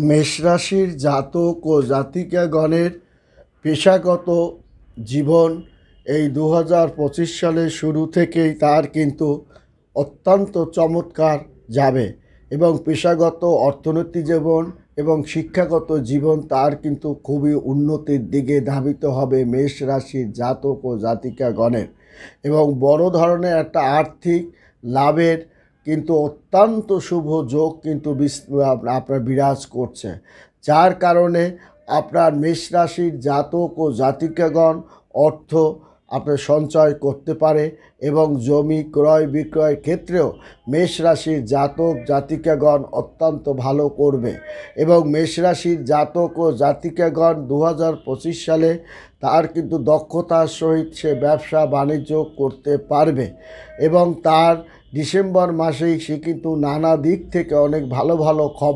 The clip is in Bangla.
মেষ রাশির জাতক ও জাতিকাগণের পেশাগত জীবন এই 2025 সালের শুরু থেকেই তার কিন্তু অত্যন্ত চমৎকার যাবে এবং পেশাগত অর্থনৈতিক জীবন এবং শিক্ষাগত জীবন তার কিন্তু খুবই উন্নতির দিকে ধাবিত হবে মেষ রাশির জাতক ও জাতিকাগণের। এবং বড় ধরনের একটা আর্থিক লাভের কিন্তু অত্যন্ত শুভ যোগ কিন্তু আপনার বিরাজ করছে, যার কারণে আপনার মেষ রাশির জাতক ও জাতিকাগণ অর্থ আপনার সঞ্চয় করতে পারে এবং জমি ক্রয় বিক্রয়ের ক্ষেত্রেও মেষ রাশির জাতক জাতিকাগণ অত্যন্ত ভালো করবে এবং মেষ রাশির জাতক ও জাতিকাগণ 2025 সালে তার কিন্তু দক্ষতার সহিত সে ব্যবসা বাণিজ্য করতে পারবে এবং তার ডিসেম্বর মাসেই সে কিন্তু নানা দিক থেকে অনেক ভালো ভালো খবর